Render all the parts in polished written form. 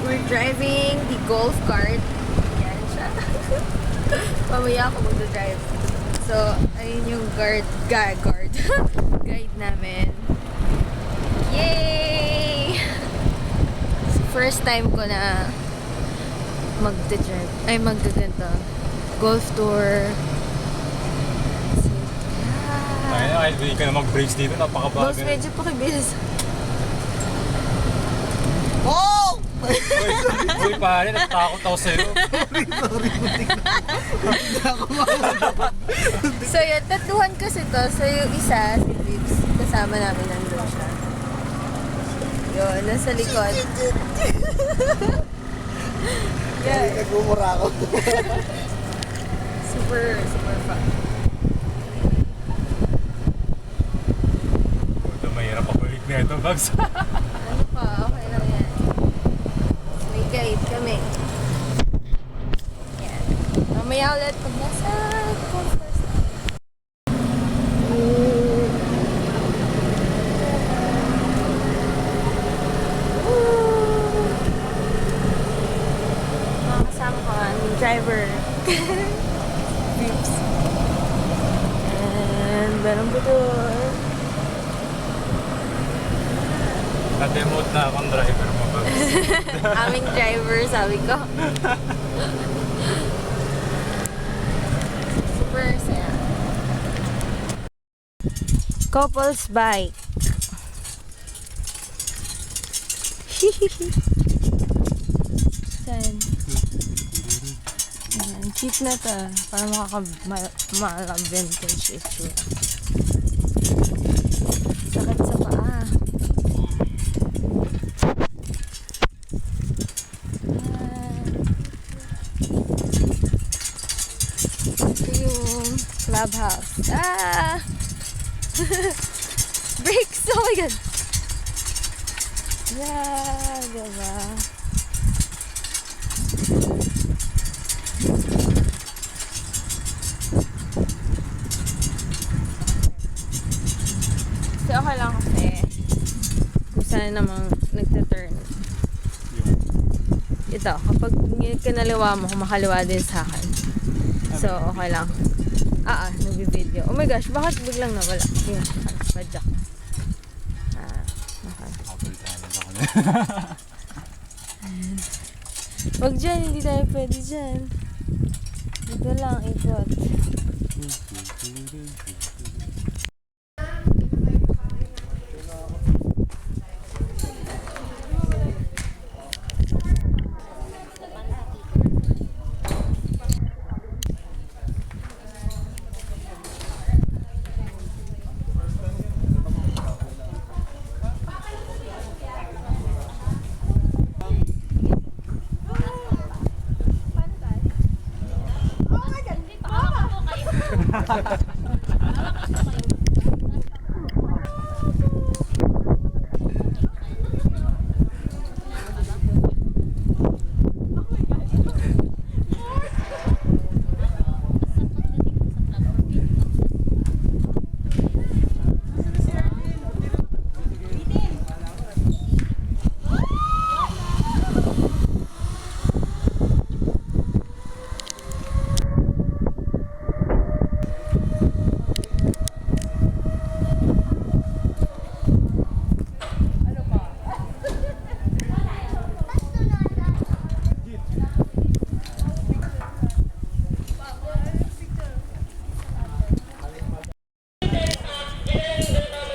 We're driving the golf cart. Yan siya. Mamaya ako mag-drive. So, ayun yung guide namin. Yay! First time ko na mag-drive. Ay, mag-ganito. Golf tour. So, Ay, kahit hindi ka na mag-brakes dito, napakabagal. Boss, medyo pakibilis. Oh! Uy, pare, natatakot ako sa'yo. Sorry, butik na. Hindi ako makakapag. So yun, tatluhan kasi to. So yung isa, si Vips, kasama namin nandun siya. Yun, nasa likod. Kaya nagmumura ako. Super fun. Ito, mahirap ako ulit na ito, Babs. Ano pa, okay lang yan. May guide kami. Yan. Mamaya ulit pag nasa golf course na. Mga kasama ko, ang driver. Vips. And Barang Butor. Na-demote na akong driver mo, Babs. Aming driver, sabi ko. Super saya. Couples bike. Saan? Ayan, cheap na to. Para makaka-vintage issue. Sakit sa paa. Ito yung clubhouse. Ah! Brakes! Oh my God! Yeah, diba? So, okay lang kasi kung saan namang nagte-turn. Ito, kapag kinaliwa mo, kumakaliwa din sa akin. So, okay lang. Nag-video. Oh my gosh, bakit biglang nawala? Yun, padyak. Okay. Wag dyan, hindi tayo pwede dyan. Dito lang, ikot.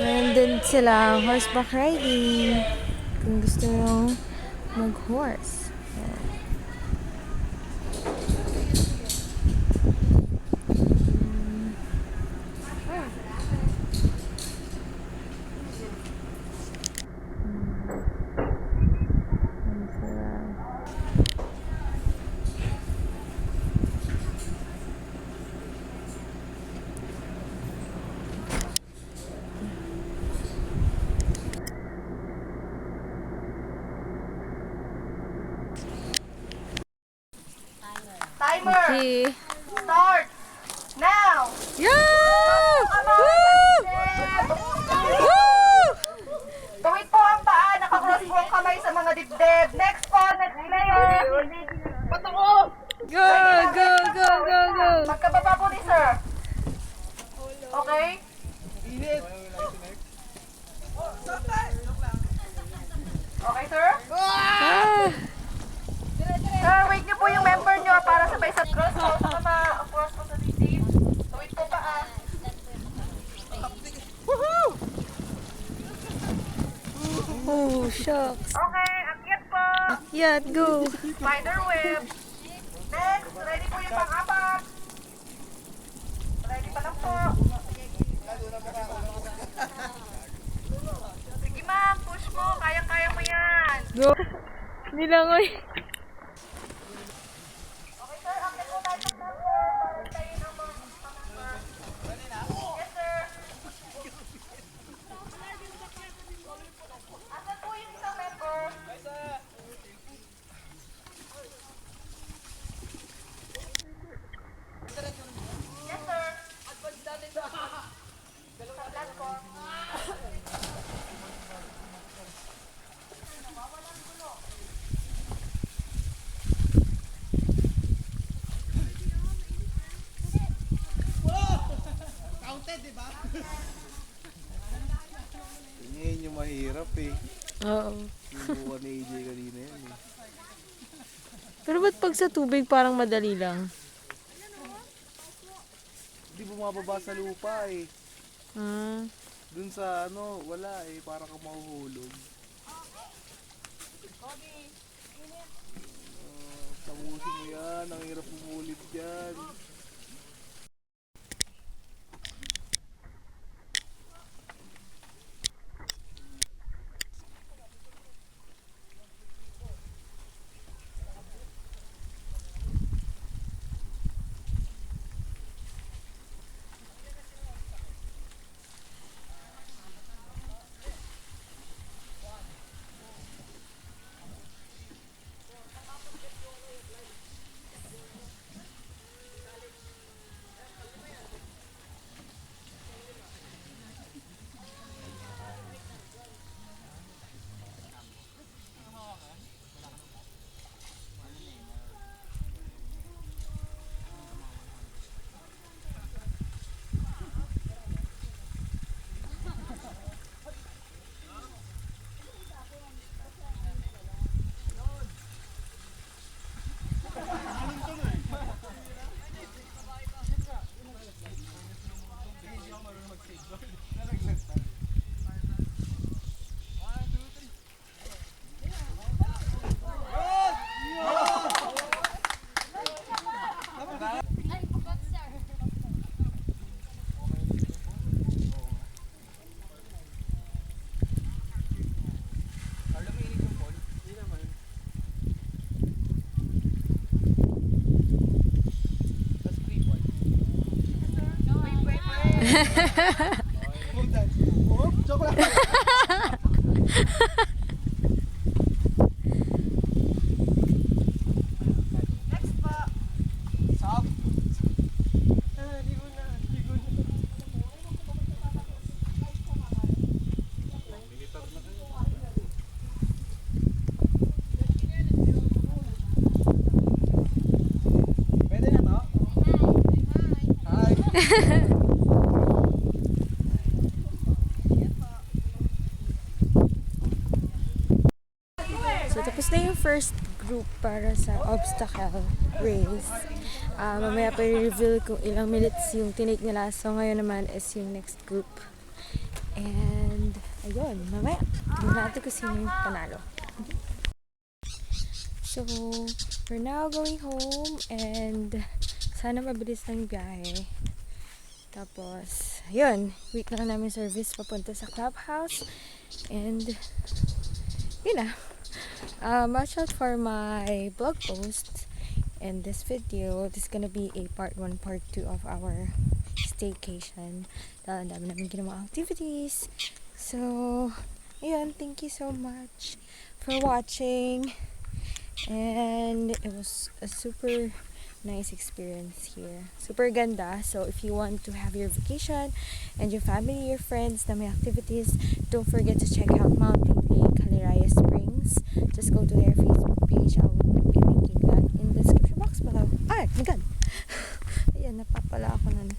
Nandun sila horseback riding. Kung gusto yung mag-horse. Yan. Timer! Okay. Start! Now! Yeah! Woo! Woo! Tuwid po ang paa, nakakross po ang kamay sa mga dibdib. Next po, next Go, go, go, go, go. Magkababa po ni sir. Okay? Init. Okay, sir? Ah, Sir, wait niyo po yung member niyo para sabay sa cross po sa mga cross po sa team. So, wait po pa oh, shucks. Okay, akyat po. Akyat, go. Spider web. Next, ready po yung pang-apat. Ready pa lang po. Sige ma'am, push mo. Kaya-kaya mo yan. Go. Nilangoy. Okay sir, akyat po tayo sa number para tayo ng mga number. Yes sir. Asan po yung isang member? Yes sir. Sa platform. Counted, di ba? Yan yung mahirap eh. Oo. Yung buka ni AJ kanina yan eh. Pero ba't pag sa tubig parang madali lang? Hindi bumababa sa lupa eh. Ah. Dun sa ano, wala eh. Para ka mahuhulog. Tapusin mo yan. Ang hirap umulit dyan. Oh, joke lang. Next po. Sab. Pwede na to? Hi. So, tapos na yung first group para sa obstacle race. Mamaya pa i-reveal kung ilang minutes yung tinake nila. So, ngayon naman is yung next group. And, ayun, mamaya. Tingnan natin kung sino yung panalo. So, we're now going home and sana mabilis lang yung biyahe. Tapos, ayun, wait lang namin service papunta sa clubhouse. And, yun na. Watch out for my blog post and this video. This is gonna be a part 1, part 2 of our staycation. Dahil ang dami namin ginawang activities. So, ayun, thank you so much for watching. And it was a super nice experience here. Super ganda. So if you want to have your vacation and your family, your friends na may activities, don't forget to check out Mountain Lake, Haliraya Springs. Just go to their Facebook page. I will be linking that in the description box below. pa pala ako nun.